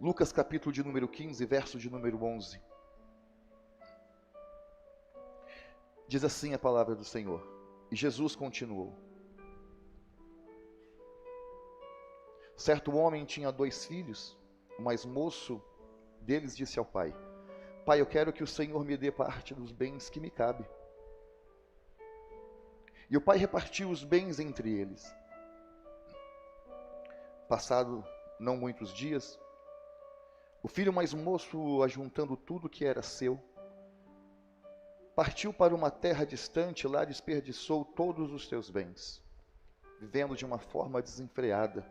Lucas capítulo de número 15, verso de número 11. Diz assim a palavra do Senhor. E Jesus continuou. Certo homem tinha 2 filhos. O mais moço deles disse ao pai: Pai, eu quero que o Senhor me dê parte dos bens que me cabe. E o pai repartiu os bens entre eles. Passado não muitos dias, o filho mais moço, ajuntando tudo que era seu, partiu para uma terra distante, lá desperdiçou todos os seus bens, vivendo de uma forma desenfreada.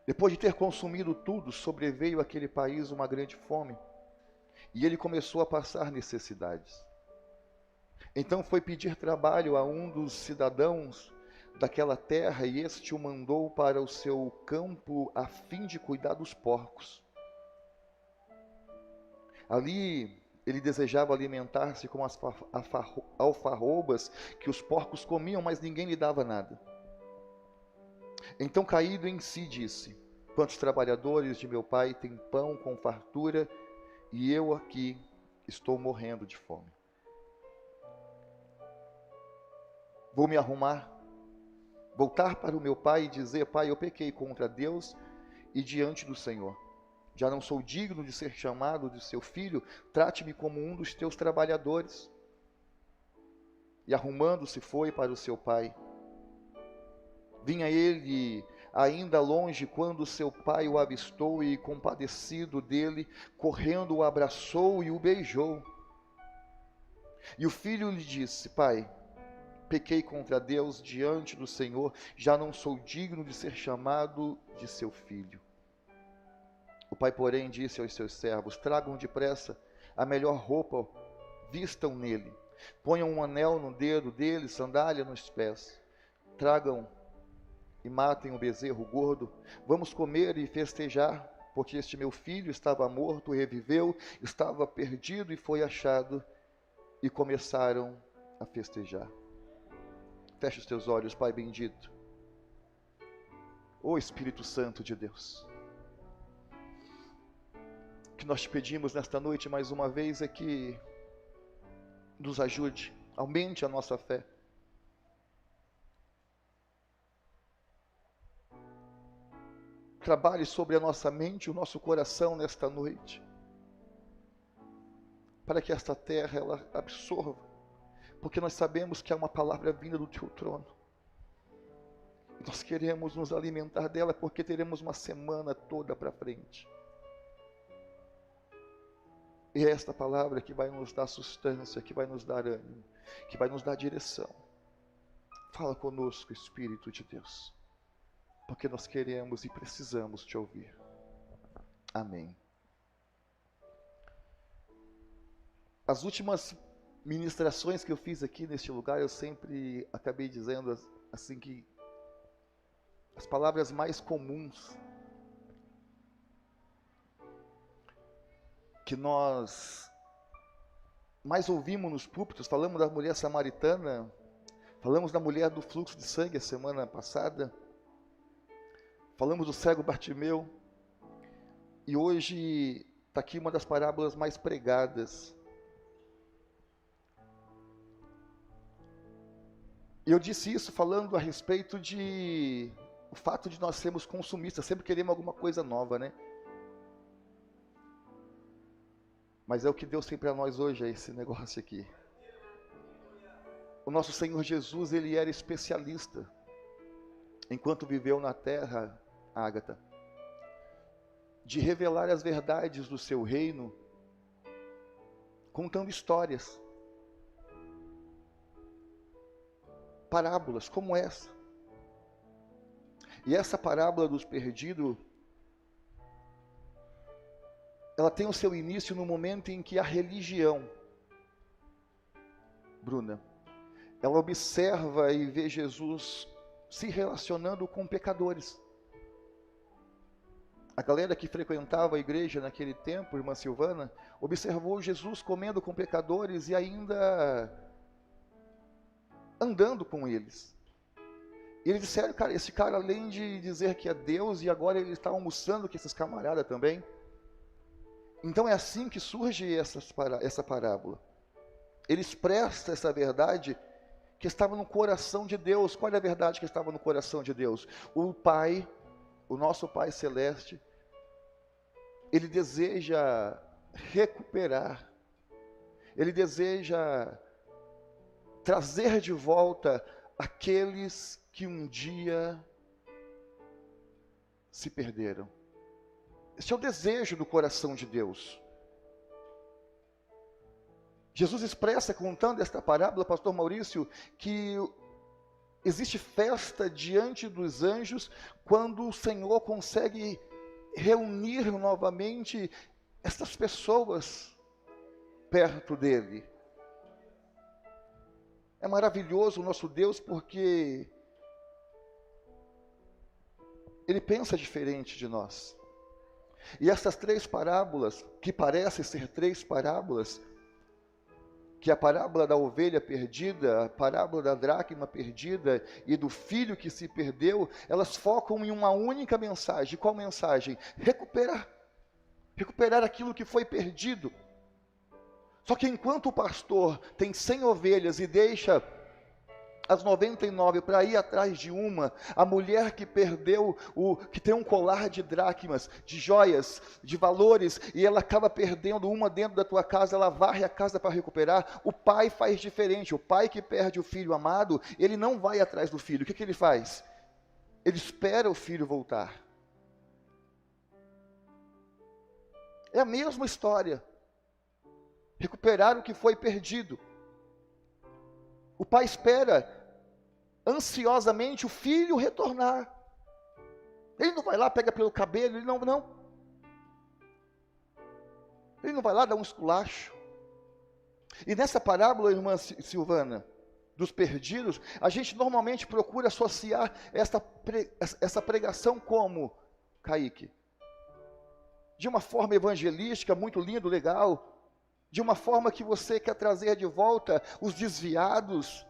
Depois de ter consumido tudo, sobreveio àquele país uma grande fome, e ele começou a passar necessidades. Então foi pedir trabalho a um dos cidadãos daquela terra, e este o mandou para o seu campo a fim de cuidar dos porcos. Ali ele desejava alimentar-se com as alfarrobas que os porcos comiam, mas ninguém lhe dava nada. Então, caído em si, disse: Quantos trabalhadores de meu pai têm pão com fartura, e eu aqui estou morrendo de fome. Vou me arrumar, voltar para o meu pai e dizer: Pai, eu pequei contra Deus e diante do Senhor. Já não sou digno de ser chamado de seu filho, trate-me como um dos teus trabalhadores. E arrumando-se foi para o seu pai. Vinha ele ainda longe quando seu pai o avistou e, compadecido dele, correndo o abraçou e o beijou. E o filho lhe disse: Pai, pequei contra Deus diante do Senhor, já não sou digno de ser chamado de seu filho. O pai, porém, disse aos seus servos: Tragam depressa a melhor roupa, vistam nele, ponham um anel no dedo dele, sandália nos pés. Tragam e matem o bezerro gordo. Vamos comer e festejar, porque este meu filho estava morto e reviveu, estava perdido e foi achado. E começaram a festejar. Feche os teus olhos, Pai bendito. Ó Espírito Santo de Deus, o que nós te pedimos nesta noite mais uma vez é que nos ajude, aumente a nossa fé. Trabalhe sobre a nossa mente, o nosso coração nesta noite, para que esta terra ela absorva, porque nós sabemos que é uma palavra vinda do teu trono. Nós queremos nos alimentar dela, porque teremos uma semana toda para frente. E é esta palavra que vai nos dar sustância, que vai nos dar ânimo, que vai nos dar direção. Fala conosco, Espírito de Deus, porque nós queremos e precisamos te ouvir. Amém. As últimas ministrações que eu fiz aqui neste lugar, eu sempre acabei dizendo assim que as palavras mais comuns que nós mais ouvimos nos púlpitos, falamos da mulher samaritana, falamos da mulher do fluxo de sangue a semana passada, falamos do cego Bartimeu, e hoje está aqui uma das parábolas mais pregadas. E eu disse isso falando a respeito de o fato de nós sermos consumistas, sempre queremos alguma coisa nova, né? Mas é o que Deus tem para nós hoje, é esse negócio aqui. O nosso Senhor Jesus, ele era especialista, enquanto viveu na terra, Ágata, de revelar as verdades do seu reino, contando histórias, parábolas como essa. E essa parábola dos perdidos, ela tem o seu início no momento em que a religião, Bruna, ela observa e vê Jesus se relacionando com pecadores. A galera que frequentava a igreja naquele tempo, irmã Silvana, observou Jesus comendo com pecadores e ainda andando com eles. E eles disseram, cara, esse cara além de dizer que é Deus, e agora ele está almoçando com esses camaradas também. Então é assim que surge essa parábola. Ele expressa essa verdade que estava no coração de Deus. Qual é a verdade que estava no coração de Deus? O Pai, o nosso Pai Celeste, Ele deseja recuperar, Ele deseja trazer de volta aqueles que um dia se perderam. Esse é o desejo do coração de Deus. Jesus expressa, contando esta parábola, pastor Maurício, que existe festa diante dos anjos quando o Senhor consegue reunir novamente estas pessoas perto dele. É maravilhoso o nosso Deus porque Ele pensa diferente de nós. E essas 3 parábolas, que parecem ser 3 parábolas, que a parábola da ovelha perdida, a parábola da dracma perdida e do filho que se perdeu, elas focam em uma única mensagem. Qual mensagem? Recuperar. Recuperar aquilo que foi perdido. Só que enquanto o pastor tem 100 ovelhas e deixa as 99 para ir atrás de uma, a mulher que perdeu, que tem um colar de dracmas, de joias, de valores, e ela acaba perdendo uma dentro da tua casa, ela varre a casa para recuperar. O pai faz diferente. O pai que perde o filho amado, ele não vai atrás do filho. O que ele faz? Ele espera o filho voltar. É a mesma história. Recuperar o que foi perdido. O pai espera ansiosamente o filho retornar. Ele não vai lá, pega pelo cabelo, ele não. Ele não vai lá dar um esculacho. E nessa parábola, irmã Silvana, dos perdidos, a gente normalmente procura associar essa pregação como, Kaique, de uma forma evangelística, muito lindo, legal, de uma forma que você quer trazer de volta os desviados.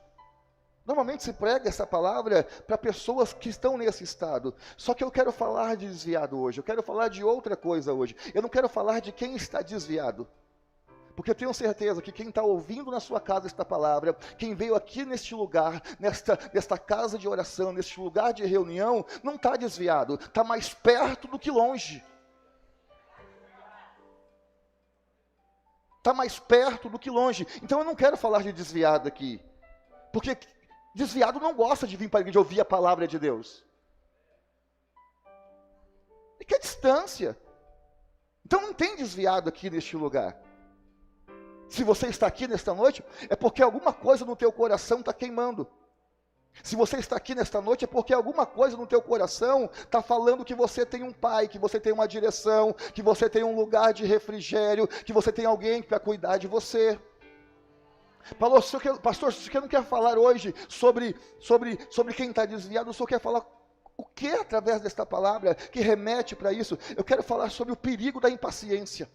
Normalmente se prega essa palavra para pessoas que estão nesse estado. Só que eu quero falar de desviado hoje. Eu quero falar de outra coisa hoje. Eu não quero falar de quem está desviado. Porque eu tenho certeza que quem está ouvindo na sua casa esta palavra, quem veio aqui neste lugar, nesta casa de oração, neste lugar de reunião, não está desviado. Está mais perto do que longe. Está mais perto do que longe. Então eu não quero falar de desviado aqui. Porque desviado não gosta de vir para a igreja ouvir a palavra de Deus. E que distância. Então não tem desviado aqui neste lugar. Se você está aqui nesta noite, é porque alguma coisa no teu coração está queimando. Se você está aqui nesta noite, é porque alguma coisa no teu coração está falando que você tem um pai, que você tem uma direção, que você tem um lugar de refrigério, que você tem alguém para cuidar de você. Pastor, se você não quer falar hoje sobre quem está desviado, o senhor quer falar o que através desta palavra que remete para isso? Eu quero falar sobre o perigo da impaciência.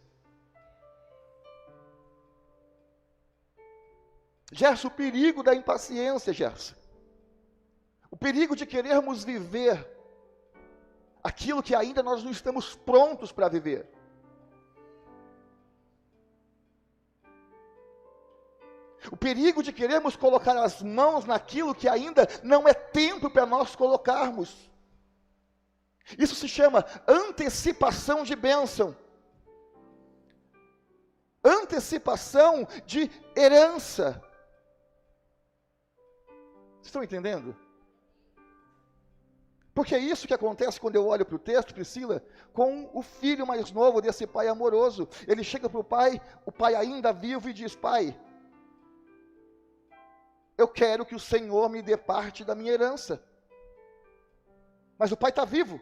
Gerson, o perigo da impaciência, Gerson. O perigo de querermos viver aquilo que ainda nós não estamos prontos para viver. O perigo de querermos colocar as mãos naquilo que ainda não é tempo para nós colocarmos. Isso se chama antecipação de bênção. Antecipação de herança. Vocês estão entendendo? Porque é isso que acontece quando eu olho para o texto, Priscila, com o filho mais novo desse pai amoroso. Ele chega para o pai ainda vivo, e diz: pai, eu quero que o Senhor me dê parte da minha herança. Mas o pai está vivo.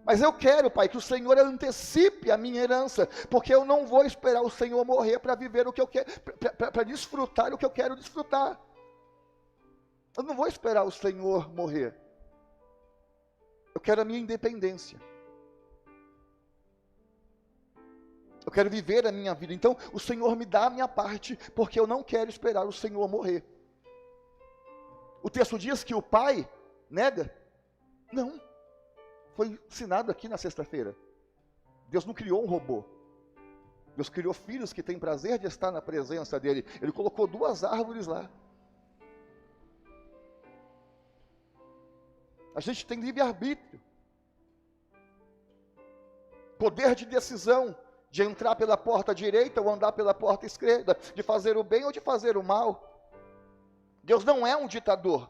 Mas eu quero, pai, que o Senhor antecipe a minha herança, porque eu não vou esperar o Senhor morrer para viver o que eu quero, para desfrutar o que eu quero desfrutar. Eu não vou esperar o Senhor morrer. Eu quero a minha independência. Eu quero viver a minha vida. Então, o Senhor me dá a minha parte, porque eu não quero esperar o Senhor morrer. O texto diz que o pai nega? Não. Foi ensinado aqui na sexta-feira. Deus não criou um robô. Deus criou filhos que têm prazer de estar na presença dele. Ele colocou 2 árvores lá. A gente tem livre-arbítrio. Poder de decisão, de entrar pela porta direita ou andar pela porta esquerda, de fazer o bem ou de fazer o mal. Deus não é um ditador.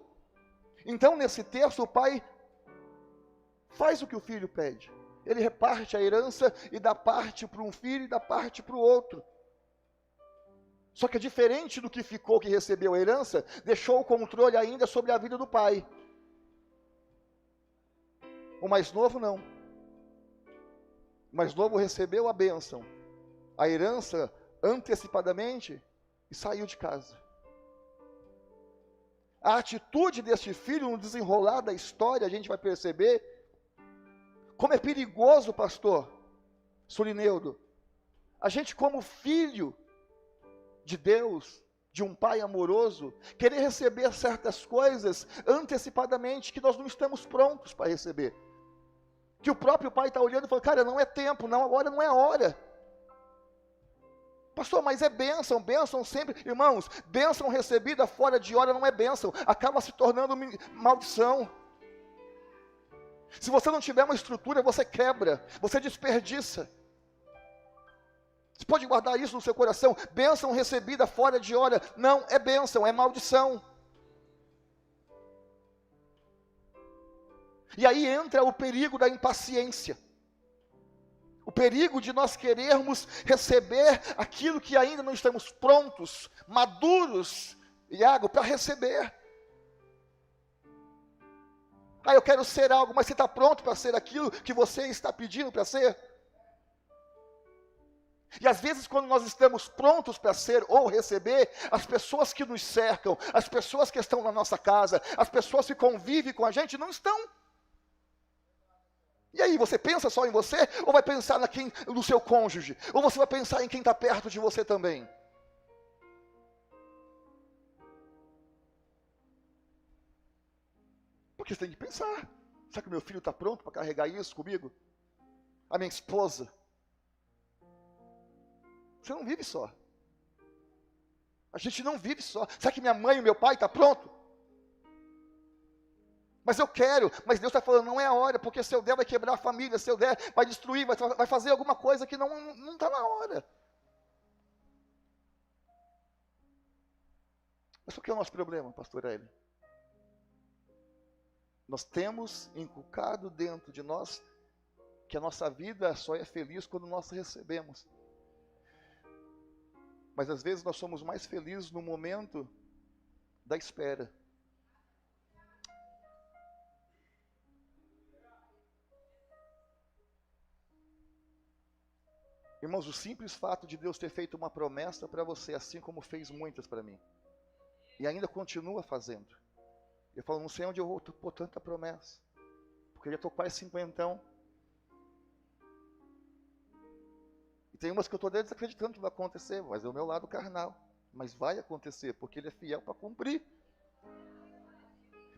Então, nesse texto, o pai faz o que o filho pede. Ele reparte a herança e dá parte para um filho e dá parte para o outro. Só que diferente do que ficou que recebeu a herança, deixou o controle ainda sobre a vida do pai. O mais novo não. O mais novo recebeu a bênção, a herança antecipadamente e saiu de casa. A atitude deste filho no desenrolar da história, a gente vai perceber como é perigoso, pastor Sulineudo, a gente como filho de Deus, de um pai amoroso, querer receber certas coisas antecipadamente que nós não estamos prontos para receber. Que o próprio pai está olhando e falando, cara, não é tempo, não, agora não é hora. Pastor, mas é bênção, bênção sempre. Irmãos, bênção recebida fora de hora não é bênção, acaba se tornando maldição. Se você não tiver uma estrutura, você quebra, você desperdiça. Você pode guardar isso no seu coração. Bênção recebida fora de hora não é bênção, é maldição. E aí entra o perigo da impaciência. O perigo de nós querermos receber aquilo que ainda não estamos prontos, maduros, Iago, para receber. Eu quero ser algo, mas você está pronto para ser aquilo que você está pedindo para ser? E às vezes quando nós estamos prontos para ser ou receber, as pessoas que nos cercam, as pessoas que estão na nossa casa, as pessoas que convivem com a gente não estão. E aí, você pensa só em você, ou vai pensar no seu cônjuge? Ou você vai pensar em quem está perto de você também? Porque você tem que pensar, será que o meu filho está pronto para carregar isso comigo? A minha esposa? Você não vive só. A gente não vive só. Será que minha mãe e meu pai estão prontos? Mas eu quero, mas Deus está falando, não é a hora, porque se eu der vai quebrar a família, se eu der vai destruir, vai fazer alguma coisa que não está na hora. Mas o que é o nosso problema, pastor Hélio? Nós temos inculcado dentro de nós que a nossa vida só é feliz quando nós recebemos. Mas às vezes nós somos mais felizes no momento da espera. Irmãos, o simples fato de Deus ter feito uma promessa para você, assim como fez muitas para mim, e ainda continua fazendo. Eu falo, não sei onde eu vou pôr tanta promessa, porque eu já estou quase 50. E tem umas que eu estou desacreditando que vai acontecer, mas é o meu lado carnal. Mas vai acontecer, porque Ele é fiel para cumprir.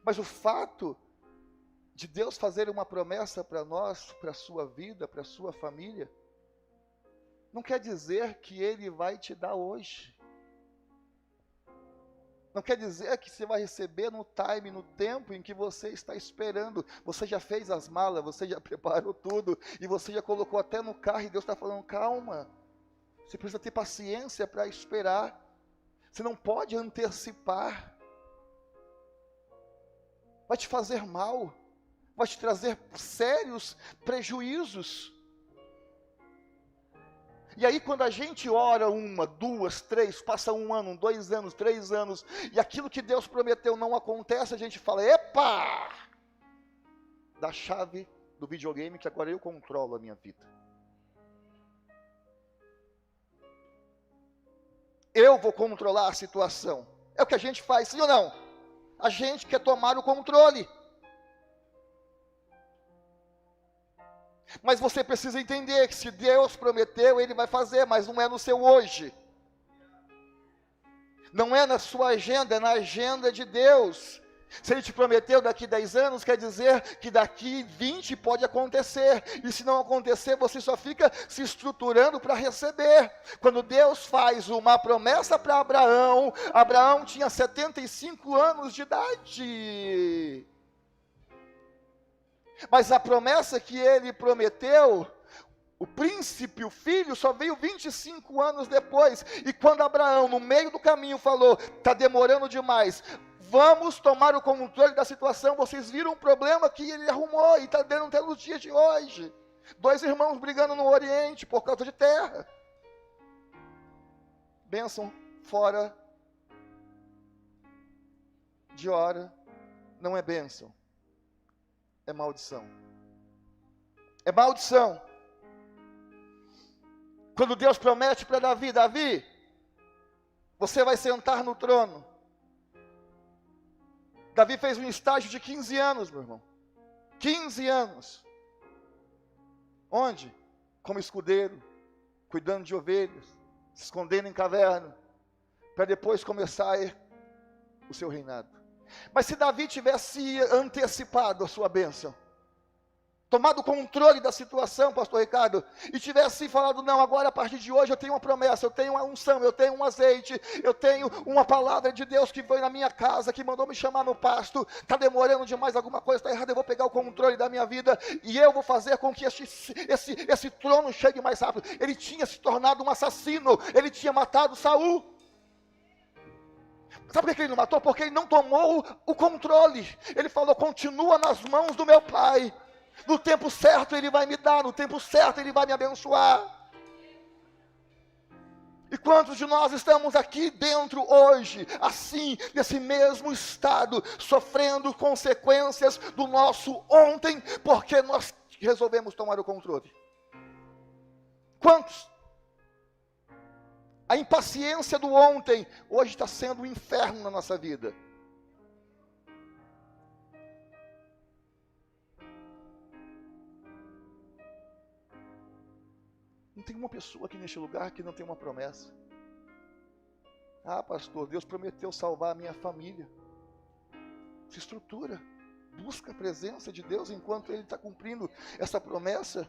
Mas o fato de Deus fazer uma promessa para nós, para a sua vida, para a sua família, não quer dizer que Ele vai te dar hoje. Não quer dizer que você vai receber no time, no tempo em que você está esperando. Você já fez as malas, você já preparou tudo, e você já colocou até no carro, e Deus está falando, calma. Você precisa ter paciência para esperar. Você não pode antecipar. Vai te fazer mal. Vai te trazer sérios prejuízos. E aí quando a gente ora 1, 2, 3, passa 1 ano, 2 anos, 3 anos, e aquilo que Deus prometeu não acontece, a gente fala, epa! Da chave do videogame que agora eu controlo a minha vida. Eu vou controlar a situação. É o que a gente faz, sim ou não? A gente quer tomar o controle. Mas você precisa entender que se Deus prometeu, Ele vai fazer, mas não é no seu hoje. Não é na sua agenda, é na agenda de Deus. Se ele te prometeu daqui 10 anos, quer dizer que daqui 20 pode acontecer. E se não acontecer, você só fica se estruturando para receber. Quando Deus faz uma promessa para Abraão, Abraão tinha 75 anos de idade. Mas a promessa que ele prometeu, o príncipe, o filho, só veio 25 anos depois. E quando Abraão, no meio do caminho, falou, está demorando demais, vamos tomar o controle da situação. Vocês viram o problema que ele arrumou e está dando até nos dias de hoje. 2 irmãos brigando no Oriente por causa de terra. Bênção fora de hora não é bênção, é maldição. É maldição. Quando Deus promete para Davi, Davi, você vai sentar no trono. Davi fez um estágio de 15 anos, meu irmão. 15 anos. Onde? Como escudeiro, cuidando de ovelhas, se escondendo em caverna, para depois começar o seu reinado. Mas se Davi tivesse antecipado a sua bênção, tomado controle da situação, pastor Ricardo, e tivesse falado, não, agora a partir de hoje eu tenho uma promessa, eu tenho uma unção, eu tenho um azeite, eu tenho uma palavra de Deus que foi na minha casa, que mandou me chamar no pasto, está demorando demais, alguma coisa está errada, eu vou pegar o controle da minha vida, e eu vou fazer com que esse trono chegue mais rápido. Ele tinha se tornado um assassino, ele tinha matado Saul. Sabe por que ele não matou? Porque ele não tomou o controle. Ele falou, continua nas mãos do meu pai. No tempo certo ele vai me dar, no tempo certo ele vai me abençoar. E quantos de nós estamos aqui dentro hoje, assim, nesse mesmo estado, sofrendo consequências do nosso ontem, porque nós resolvemos tomar o controle? Quantos? A impaciência do ontem, hoje está sendo um inferno na nossa vida. Não tem uma pessoa aqui neste lugar que não tem uma promessa. Ah, pastor, Deus prometeu salvar a minha família. Se estrutura, busca a presença de Deus enquanto Ele está cumprindo essa promessa.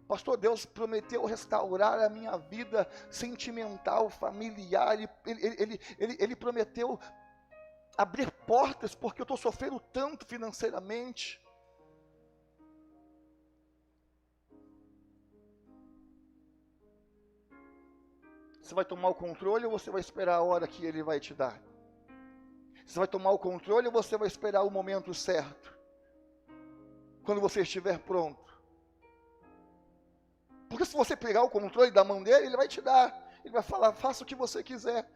Pastor, Deus prometeu restaurar a minha vida sentimental, familiar. Ele prometeu abrir portas porque eu estou sofrendo tanto financeiramente. Você vai tomar o controle ou você vai esperar a hora que Ele vai te dar? Você vai tomar o controle ou você vai esperar o momento certo? Quando você estiver pronto. Porque se você pegar o controle da mão dele, Ele vai te dar. Ele vai falar, faça o que você quiser.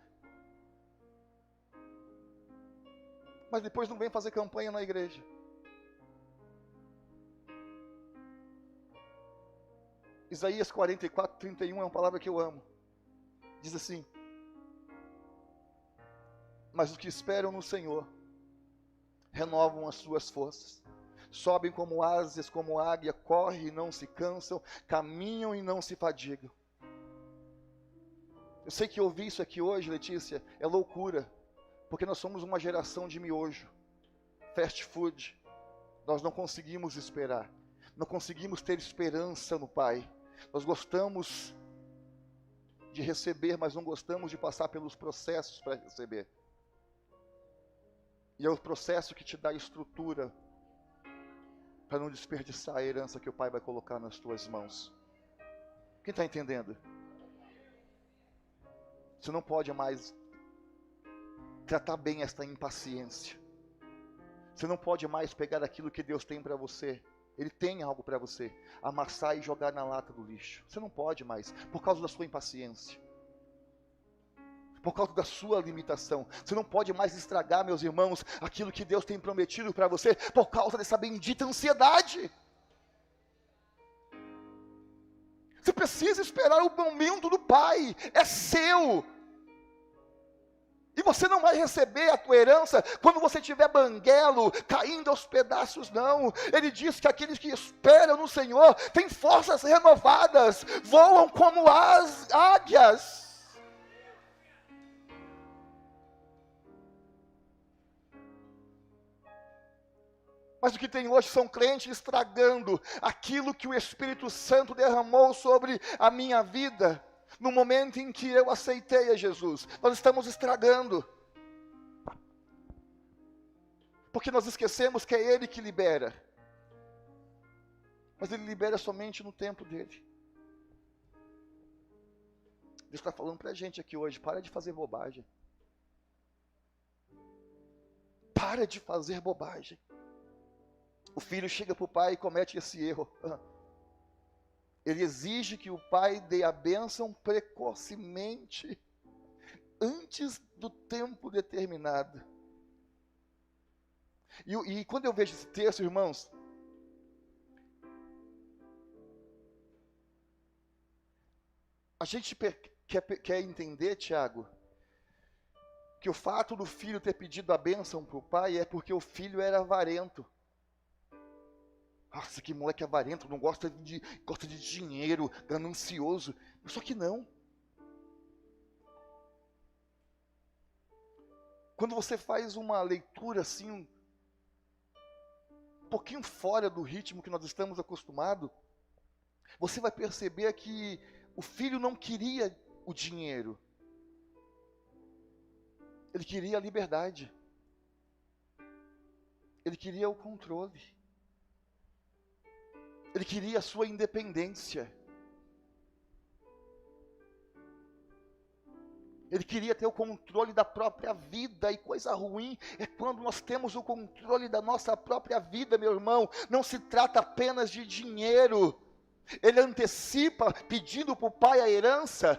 Mas depois não vem fazer campanha na igreja. Isaías 44, 31 é uma palavra que eu amo. Diz assim, mas os que esperam no Senhor, renovam as suas forças, sobem como asas, como águia, correm e não se cansam, caminham e não se fadigam. Eu sei que ouvir isso aqui hoje, Letícia, é loucura, porque nós somos uma geração de miojo, fast food. Nós não conseguimos esperar, não conseguimos ter esperança no Pai. Nós gostamos de receber, mas não gostamos de passar pelos processos para receber. E é o processo que te dá estrutura para não desperdiçar a herança que o Pai vai colocar nas tuas mãos. Quem está entendendo? Você não pode mais tratar bem esta impaciência. Você não pode mais pegar aquilo que Deus tem para você. Ele tem algo para você, amassar e jogar na lata do lixo. Você não pode mais, por causa da sua impaciência, por causa da sua limitação. Você não pode mais estragar, meus irmãos, aquilo que Deus tem prometido para você, por causa dessa bendita ansiedade. Você precisa esperar o momento do Pai, é seu. E você não vai receber a tua herança quando você tiver banguelo, caindo aos pedaços, não. Ele diz que aqueles que esperam no Senhor têm forças renovadas, voam como as águias. Mas o que tem hoje são crentes estragando aquilo que o Espírito Santo derramou sobre a minha vida, no momento em que eu aceitei a Jesus. Nós estamos estragando, porque nós esquecemos que é Ele que libera, mas Ele libera somente no tempo dEle. Deus está falando para a gente aqui hoje, para de fazer bobagem. Para de fazer bobagem. O filho chega para o pai e comete esse erro. Ele exige que o pai dê a bênção precocemente, antes do tempo determinado. E quando eu vejo esse texto, irmãos, a gente quer entender, Tiago, que o fato do filho ter pedido a bênção para o pai é porque o filho era avarento. Nossa, que moleque avarento, não gosta de dinheiro, ganancioso. Só que não. Quando você faz uma leitura assim, um pouquinho fora do ritmo que nós estamos acostumados, você vai perceber que o filho não queria o dinheiro. Ele queria a liberdade. Ele queria o controle. Ele queria a sua independência. Ele queria ter o controle da própria vida, e coisa ruim é quando nós temos o controle da nossa própria vida, meu irmão. Não se trata apenas de dinheiro. Ele antecipa pedindo para o pai a herança,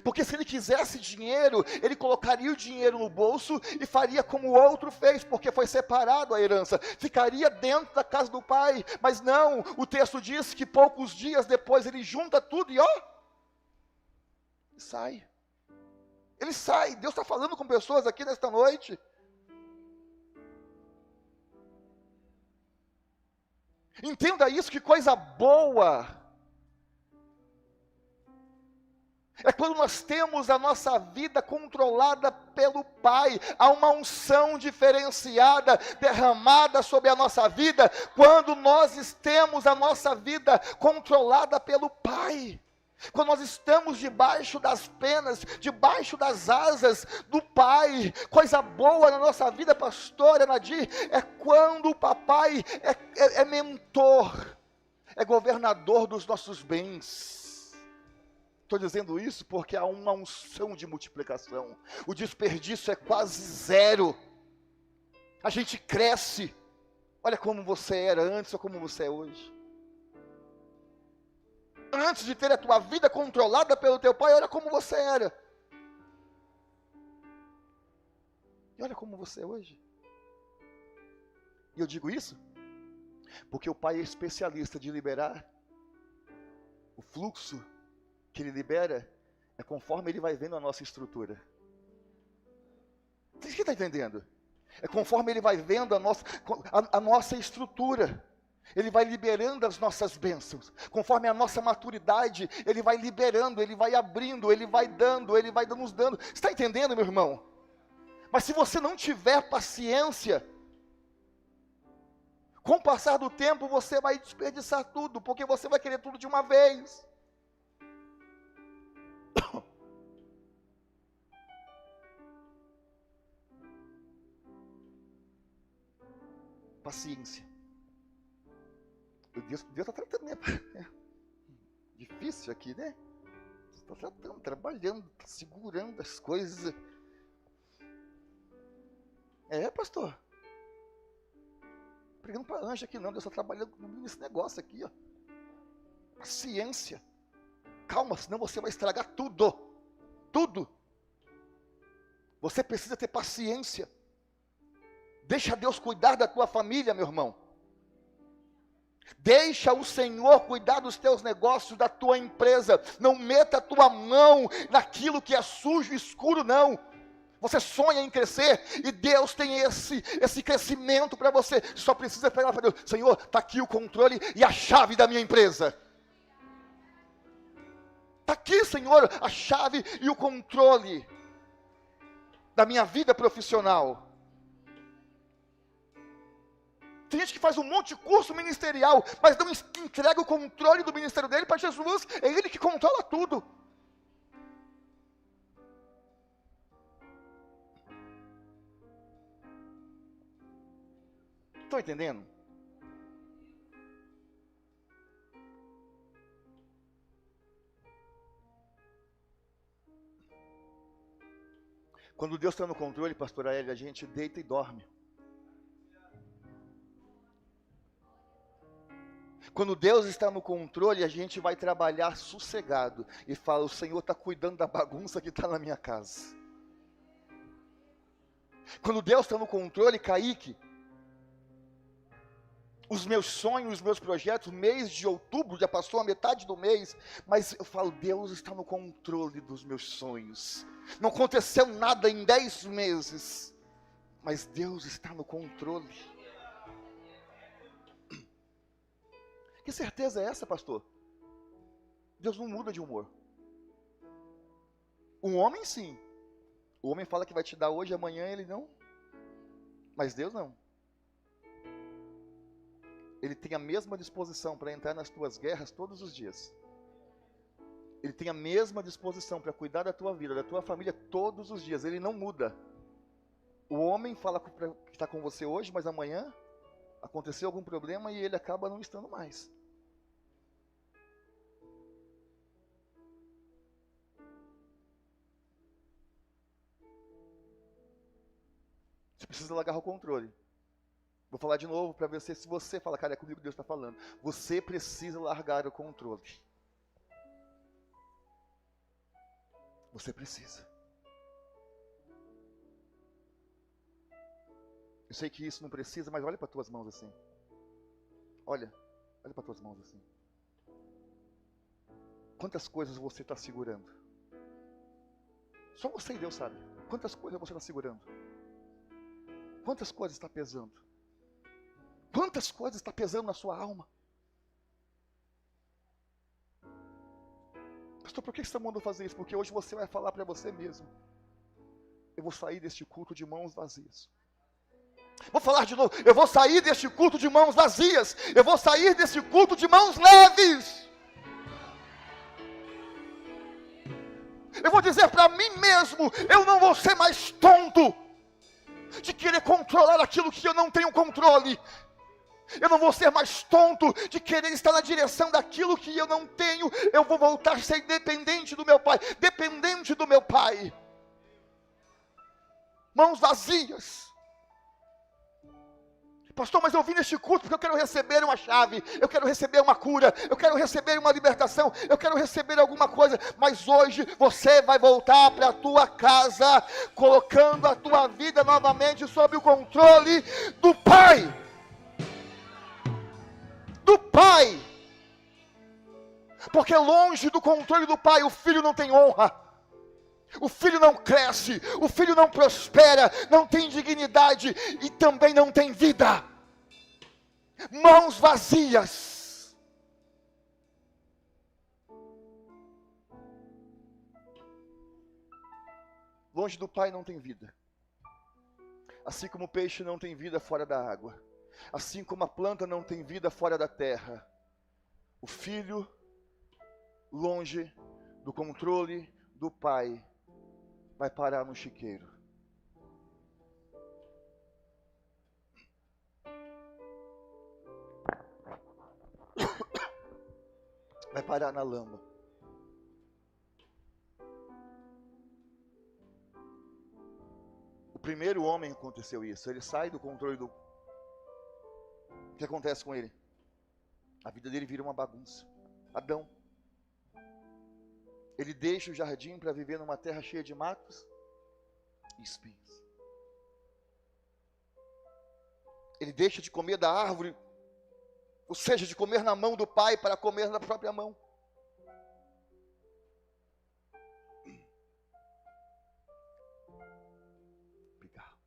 porque se ele quisesse dinheiro, ele colocaria o dinheiro no bolso e faria como o outro fez, porque foi separado a herança, ficaria dentro da casa do pai. Mas não, o texto diz que poucos dias depois ele junta tudo e sai. Ele sai. Deus está falando com pessoas aqui nesta noite. Entenda isso, que coisa boa é quando nós temos a nossa vida controlada pelo Pai. Há uma unção diferenciada derramada sobre a nossa vida, quando nós temos a nossa vida controlada pelo Pai. Quando nós estamos debaixo das penas, debaixo das asas do Pai. Coisa boa na nossa vida, pastora Nadir, é quando o papai é mentor, é governador dos nossos bens. Estou dizendo isso porque há uma unção de multiplicação. O desperdício é quase zero. A gente cresce. Olha como você era antes ou como você é hoje. Antes de ter a tua vida controlada pelo teu pai, olha como você era. E olha como você é hoje. E eu digo isso porque o pai é especialista de liberar. O fluxo que ele libera é conforme ele vai vendo a nossa estrutura. Você está entendendo? É conforme ele vai vendo a nossa estrutura. Ele vai liberando as nossas bênçãos. Conforme a nossa maturidade, ele vai liberando, ele vai abrindo, ele vai nos dando. Você está entendendo, meu irmão? Mas se você não tiver paciência, com o passar do tempo você vai desperdiçar tudo, porque você vai querer tudo de uma vez. Paciência. Deus está tratando, né? Difícil aqui, né? Está tratando, trabalhando, tá segurando as coisas. Pastor. Pregando para anjo aqui não, Deus está trabalhando nesse negócio aqui, ó. Paciência. Calma, senão você vai estragar tudo. Tudo. Você precisa ter paciência. Deixa Deus cuidar da tua família, meu irmão. Deixa o Senhor cuidar dos teus negócios, da tua empresa. Não meta a tua mão naquilo que é sujo e escuro, não. Você sonha em crescer e Deus tem esse crescimento para você. Só precisa pegar para Deus. Senhor, está aqui o controle e a chave da minha empresa. Está aqui, Senhor, a chave e o controle da minha vida profissional. Tem gente que faz um monte de curso ministerial, mas não entrega o controle do ministério dele para Jesus. É Ele que controla tudo. Estão entendendo? Quando Deus está no controle, pastor Aélio, a gente deita e dorme. Quando Deus está no controle, a gente vai trabalhar sossegado e fala: o Senhor está cuidando da bagunça que está na minha casa. Quando Deus está no controle, Kaique, os meus sonhos, os meus projetos, mês de outubro, já passou a metade do mês, mas eu falo: Deus está no controle dos meus sonhos. Não aconteceu nada em 10 meses, mas Deus está no controle. Que certeza é essa, pastor? Deus não muda de humor. Um homem, sim. O homem fala que vai te dar hoje, amanhã ele não. Mas Deus não. Ele tem a mesma disposição para entrar nas tuas guerras todos os dias. Ele tem a mesma disposição para cuidar da tua vida, da tua família todos os dias. Ele não muda. O homem fala que está com você hoje, mas amanhã aconteceu algum problema e ele acaba não estando mais. Você precisa largar o controle. Vou falar de novo para ver se você fala: cara, é comigo que Deus está falando. Você precisa largar o controle. Você precisa. Eu sei que isso não precisa, mas olha para as tuas mãos assim. Olha para as tuas mãos assim. Quantas coisas você está segurando? Só você e Deus sabe. Quantas coisas você está segurando? Quantas coisas está pesando? Quantas coisas está pesando na sua alma? Pastor, por que você está mandando fazer isso? Porque hoje você vai falar para você mesmo: eu vou sair deste culto de mãos vazias. Vou falar de novo: eu vou sair deste culto de mãos vazias. Eu vou sair deste culto de mãos leves. Eu vou dizer para mim mesmo: eu não vou ser mais tonto de querer controlar aquilo que eu não tenho controle. Eu não vou ser mais tonto de querer estar na direção daquilo que eu não tenho. Eu vou voltar a ser dependente do meu Pai. Dependente do meu Pai. Mãos vazias. Pastor, mas eu vim neste culto porque eu quero receber uma chave, eu quero receber uma cura, eu quero receber uma libertação, eu quero receber alguma coisa. Mas hoje você vai voltar para a tua casa, colocando a tua vida novamente sob o controle do Pai. Do Pai. Porque longe do controle do Pai, o filho não tem honra. O filho não cresce, o filho não prospera, não tem dignidade e também não tem vida. Mãos vazias. Longe do Pai não tem vida. Assim como o peixe não tem vida fora da água, assim como a planta não tem vida fora da terra, o filho, longe do controle do Pai, vai parar no chiqueiro. Vai parar na lama. O primeiro homem aconteceu isso. Ele sai do controle do... O que acontece com ele? A vida dele vira uma bagunça. Adão. Ele deixa o jardim para viver numa terra cheia de matos e espinhos. Ele deixa de comer da árvore, ou seja, de comer na mão do pai para comer na própria mão. Obrigado.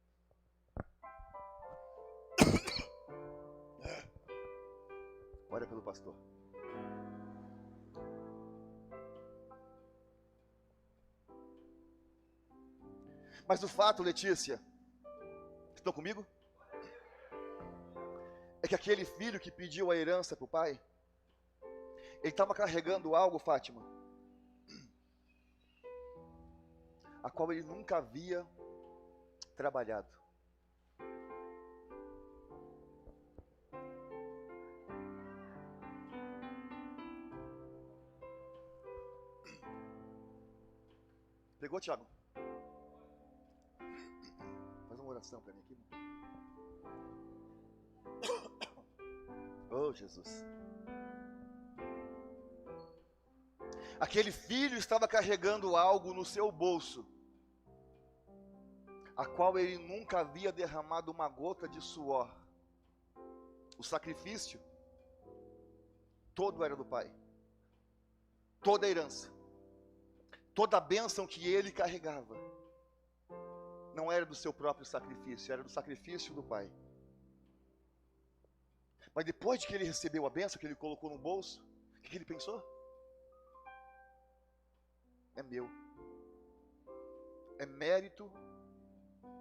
Ora pelo pastor. Mas o fato, Letícia, estão comigo? que aquele filho que pediu a herança para o pai, ele estava carregando algo, Fátima, a qual ele nunca havia trabalhado. Pegou, Thiago? Faz uma oração para mim aqui. Oh, Jesus. Aquele filho estava carregando algo no seu bolso, a qual ele nunca havia derramado uma gota de suor. O sacrifício todo era do pai. Toda a herança, toda a bênção que ele carregava, não era do seu próprio sacrifício, era do sacrifício do pai. Mas depois de que ele recebeu a bênção, que ele colocou no bolso, o que ele pensou? É meu. É mérito.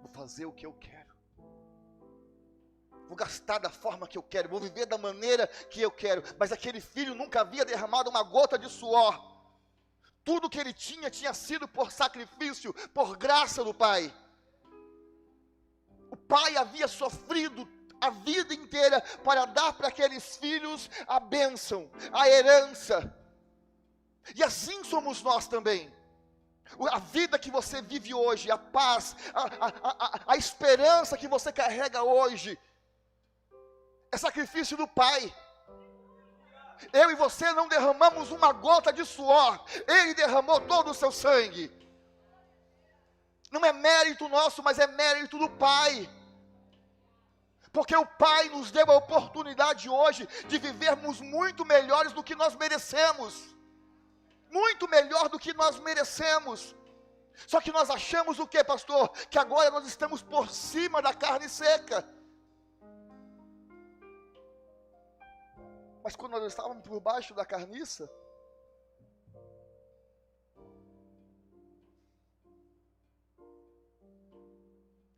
Vou fazer o que eu quero. Vou gastar da forma que eu quero. Vou viver da maneira que eu quero. Mas aquele filho nunca havia derramado uma gota de suor. Tudo que ele tinha sido por sacrifício, por graça do pai. O pai havia sofrido a vida inteira para dar para aqueles filhos a bênção, a herança. E assim somos nós também. A vida que você vive hoje, a paz, a esperança que você carrega hoje, é sacrifício do pai. Eu e você não derramamos uma gota de suor, ele derramou todo o seu sangue. Não é mérito nosso, mas é mérito do pai. Porque o pai nos deu a oportunidade hoje de vivermos muito melhores do que nós merecemos. Muito melhor do que nós merecemos. Só que nós achamos o que, pastor? Que agora nós estamos por cima da carne seca. Mas quando nós estávamos por baixo da carniça,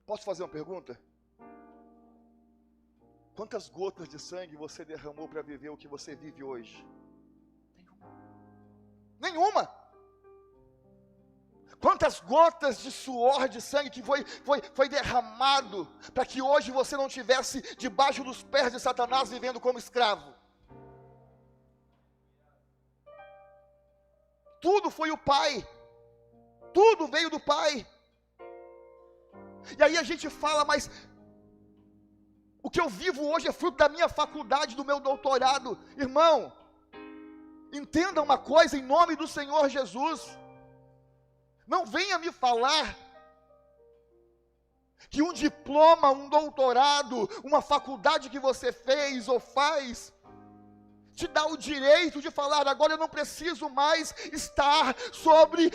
posso fazer uma pergunta? Quantas gotas de sangue você derramou para viver o que você vive hoje? Nenhuma. Quantas gotas de suor, de sangue que foi derramado para que hoje você não estivesse debaixo dos pés de Satanás vivendo como escravo? Tudo foi o pai. Tudo veio do pai. E aí a gente fala, mas o que eu vivo hoje é fruto da minha faculdade, do meu doutorado. Irmão, entenda uma coisa em nome do Senhor Jesus. Não venha me falar que um diploma, um doutorado, uma faculdade que você fez ou faz, te dá o direito de falar, agora eu não preciso mais estar sobre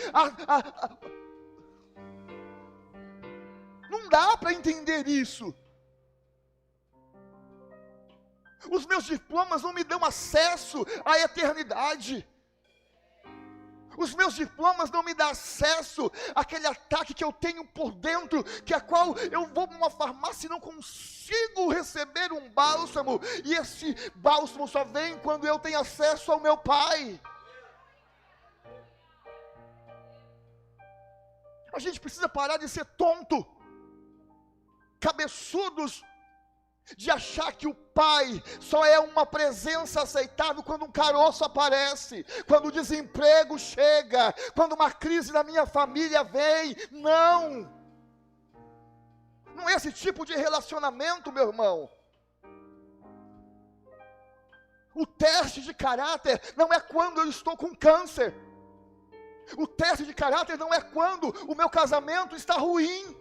Não dá para entender isso. Os meus diplomas não me dão acesso à eternidade. Os meus diplomas não me dão acesso àquele ataque que eu tenho por dentro, que a qual eu vou numa farmácia e não consigo receber um bálsamo, e esse bálsamo só vem quando eu tenho acesso ao meu pai. A gente precisa parar de ser tonto, cabeçudos, de achar que o pai só é uma presença aceitável quando um caroço aparece, quando o desemprego chega, quando uma crise na minha família vem. Não é esse tipo de relacionamento, meu irmão. O teste de caráter não é quando eu estou com câncer. O teste de caráter não é quando o meu casamento está ruim.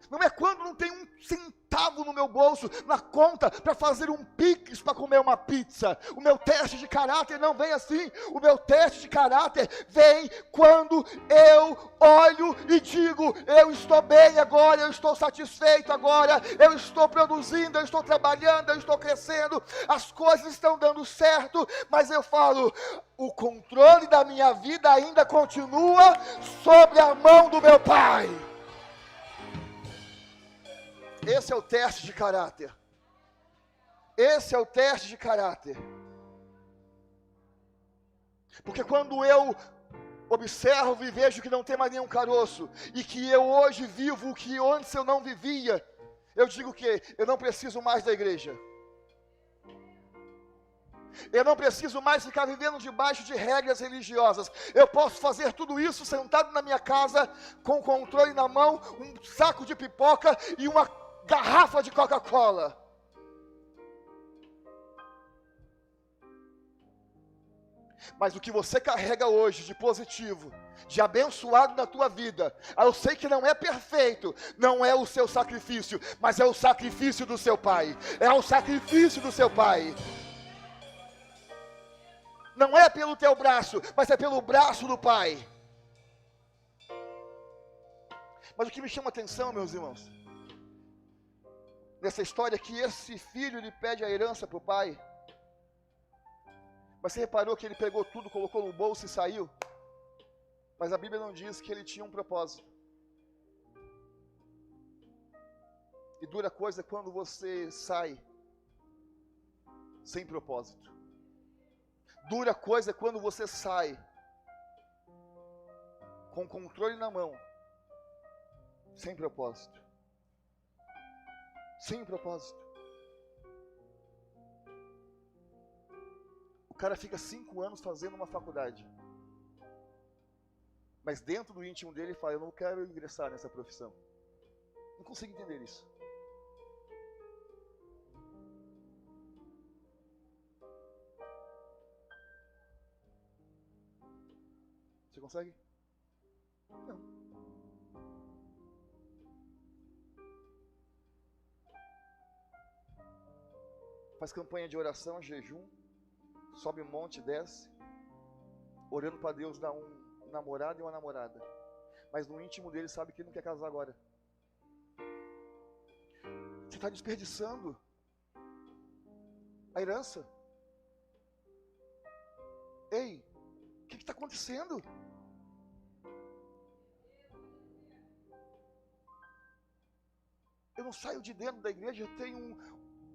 Não é quando não tem um centavo no meu bolso, na conta, para fazer um pix para comer uma pizza. O meu teste de caráter não vem assim. O meu teste de caráter vem quando eu olho e digo, eu estou bem agora, eu estou satisfeito agora, eu estou produzindo, eu estou trabalhando, eu estou crescendo, as coisas estão dando certo, mas eu falo, o controle da minha vida ainda continua sobre a mão do meu pai. Esse é o teste de caráter. Esse é o teste de caráter. Porque quando eu observo e vejo que não tem mais nenhum caroço, e que eu hoje vivo o que antes eu não vivia, eu digo que eu não preciso mais da igreja. Eu não preciso mais ficar vivendo debaixo de regras religiosas. Eu posso fazer tudo isso sentado na minha casa, com o controle na mão, um saco de pipoca e uma garrafa de Coca-Cola. Mas o que você carrega hoje de positivo, de abençoado na tua vida, eu sei que não é perfeito, não é o seu sacrifício, mas é o sacrifício do seu pai. É o sacrifício do seu pai. Não é pelo teu braço, mas é pelo braço do pai. Mas o que me chama a atenção, meus irmãos, nessa história é que esse filho, ele pede a herança para o pai. Mas você reparou que ele pegou tudo, colocou no bolso e saiu? Mas a Bíblia não diz que ele tinha um propósito. E dura coisa é quando você sai sem propósito. Dura coisa é quando você sai com o controle na mão, sem propósito. Sem propósito. O cara fica 5 anos fazendo uma faculdade. Mas dentro do íntimo dele ele fala, eu não quero ingressar nessa profissão. Não consigo entender isso. Você consegue? Não. Faz campanha de oração, jejum, sobe um monte, desce, orando para Deus dar um namorado e uma namorada. Mas no íntimo dele sabe que ele não quer casar agora. Você está desperdiçando a herança. Ei, o que está acontecendo? Eu não saio de dentro da igreja, eu tenho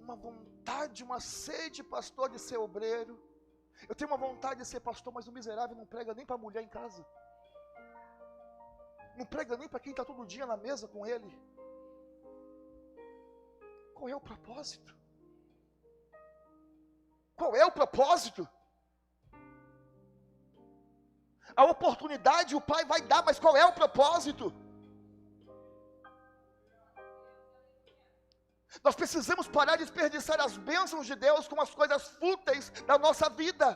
uma vontade, uma sede, pastor, de ser obreiro. Eu tenho uma vontade de ser pastor, mas o miserável não prega nem para a mulher em casa. Não prega nem para quem está todo dia na mesa com ele. Qual é o propósito? Qual é o propósito? A oportunidade o pai vai dar, mas qual é o propósito? Nós precisamos parar de desperdiçar as bênçãos de Deus com as coisas fúteis da nossa vida.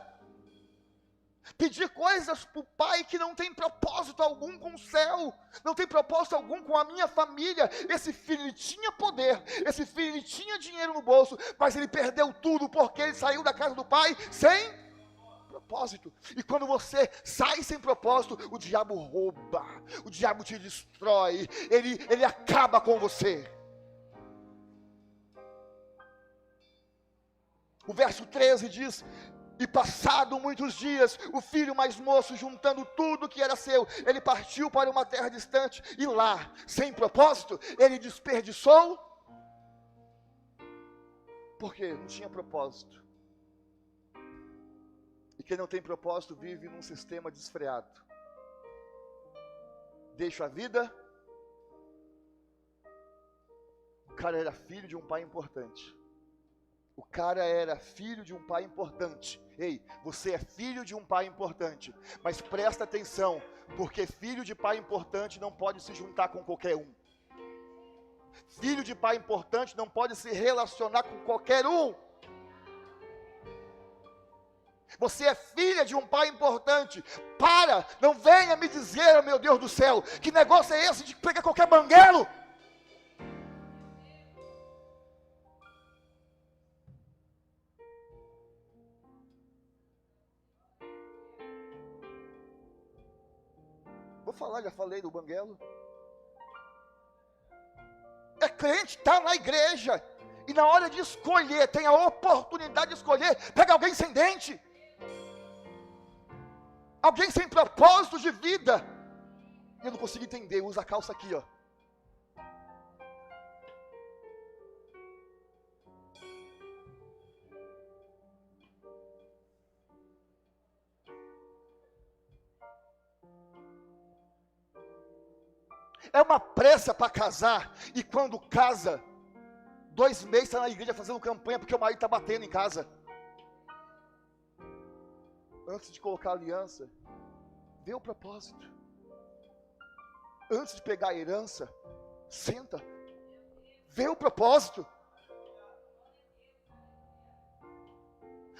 Pedir coisas para o pai que não tem propósito algum com o céu, não tem propósito algum com a minha família. Esse filho, ele tinha poder, esse filho, ele tinha dinheiro no bolso, mas ele perdeu tudo porque ele saiu da casa do pai sem propósito. E quando você sai sem propósito, o diabo rouba, o diabo te destrói, ele acaba com você. O verso 13 diz, e passado muitos dias, o filho mais moço, juntando tudo que era seu, ele partiu para uma terra distante, e lá, sem propósito, ele desperdiçou, porque não tinha propósito. E quem não tem propósito vive num sistema desfreado. Deixa a vida. O cara era filho de um pai importante. O cara era filho de um pai importante. Ei, você é filho de um pai importante. Mas presta atenção, porque filho de pai importante não pode se juntar com qualquer um. Filho de pai importante não pode se relacionar com qualquer um. Você é filha de um pai importante. Para, não venha me dizer, oh meu Deus do céu, que negócio é esse de pegar qualquer banguelo? Vou falar, já falei do banguelo. É crente, está na igreja, e na hora de escolher, tem a oportunidade de escolher, pega alguém sem dente, alguém sem propósito de vida. E eu não consigo entender, usa a calça aqui, ó. é uma pressa para casar, e quando casa, 2 meses está na igreja fazendo campanha porque o marido está batendo em casa. Antes de colocar a aliança, vê o propósito. Antes de pegar a herança, senta, vê o propósito.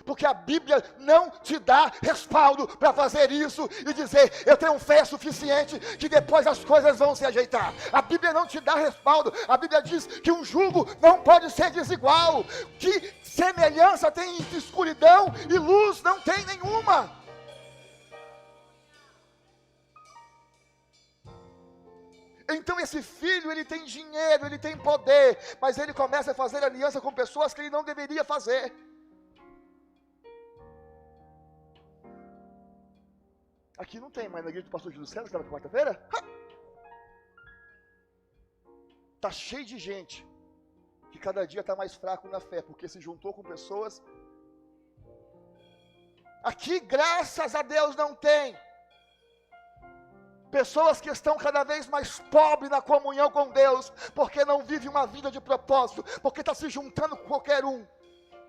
Porque a Bíblia não te dá respaldo para fazer isso e dizer, eu tenho fé suficiente que depois as coisas vão se ajeitar. A Bíblia não te dá respaldo. A Bíblia diz que um jugo não pode ser desigual, que semelhança tem entre escuridão e luz, não tem nenhuma. Então esse filho, ele tem dinheiro, ele tem poder, mas ele começa a fazer aliança com pessoas que ele não deveria fazer. Aqui não tem, mas na igreja do pastor Júlio César, que estava quarta-feira, está cheio de gente que cada dia está mais fraco na fé, porque se juntou com pessoas. Aqui, graças a Deus, não tem. Pessoas que estão cada vez mais pobres na comunhão com Deus, porque não vivem uma vida de propósito, porque está se juntando com qualquer um.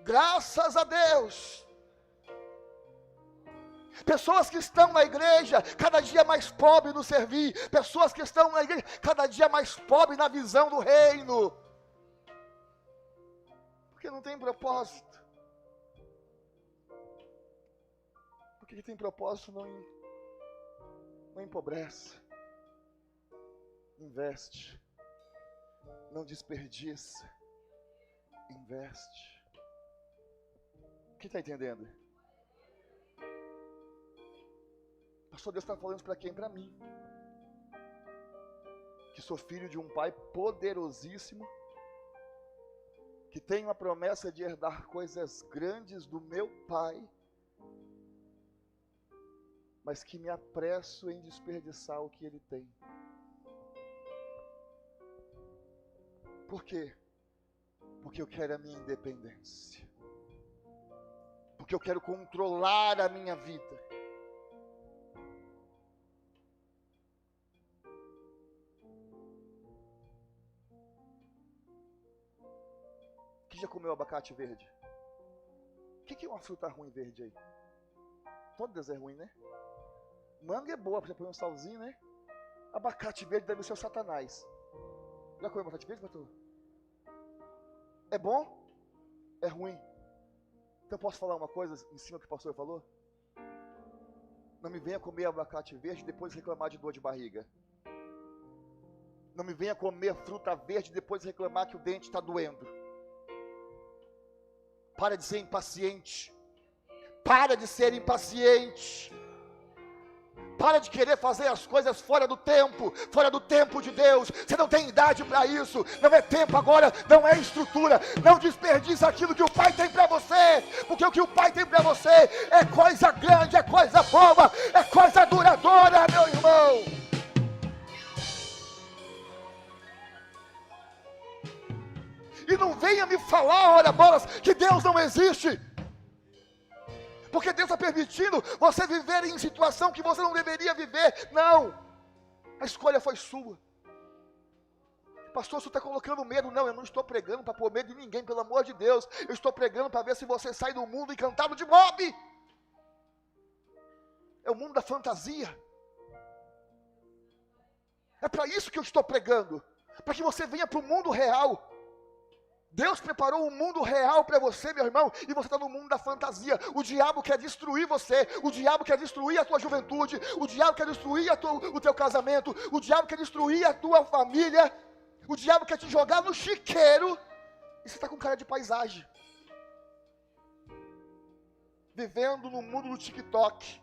Graças a Deus. Pessoas que estão na igreja, cada dia mais pobres no servir. Pessoas que estão na igreja, cada dia mais pobres na visão do reino. Porque não tem propósito. Porque quem tem propósito não empobrece. Investe. Não desperdiça. Investe. Quem está entendendo? Pastor, Deus está falando isso para quem? Para mim. Que sou filho de um pai poderosíssimo, que tem uma promessa de herdar coisas grandes do meu pai, mas que me apresso em desperdiçar o que ele tem. Por quê? Porque eu quero a minha independência. Porque eu quero controlar a minha vida. Já comeu abacate verde? O que é uma fruta ruim verde aí? Todas é ruim, né? Manga é boa, você põe um salzinho, né? Abacate verde deve ser o Satanás. Já comeu abacate verde, pastor? É bom? É ruim? Então posso falar uma coisa em cima do que o pastor falou? Não me venha comer abacate verde e depois reclamar de dor de barriga. Não me venha comer fruta verde e depois reclamar que o dente está doendo. Para de ser impaciente. Para de ser impaciente. Para de querer fazer as coisas fora do tempo de Deus. Você não tem idade para isso. Não é tempo agora, não é estrutura. Não desperdiça aquilo que o Pai tem para você. Porque o que o Pai tem para você é coisa grande, é coisa boa, é coisa duradoura, meu irmão. E não venha me falar, ora bolas, que Deus não existe. Porque Deus está permitindo você viver em situação que você não deveria viver. Não. A escolha foi sua. Pastor, você está colocando medo. Não, eu não estou pregando para pôr medo de ninguém, pelo amor de Deus. Eu estou pregando para ver se você sai do mundo encantado de Mob. É o mundo da fantasia. É para isso que eu estou pregando. Para que você venha para o mundo real. Deus preparou um mundo real para você, meu irmão, e você está no mundo da fantasia. O diabo quer destruir você, o diabo quer destruir a tua juventude, o diabo quer destruir o teu casamento, o diabo quer destruir a tua família, o diabo quer te jogar no chiqueiro, e você está com cara de paisagem, vivendo no mundo do TikTok.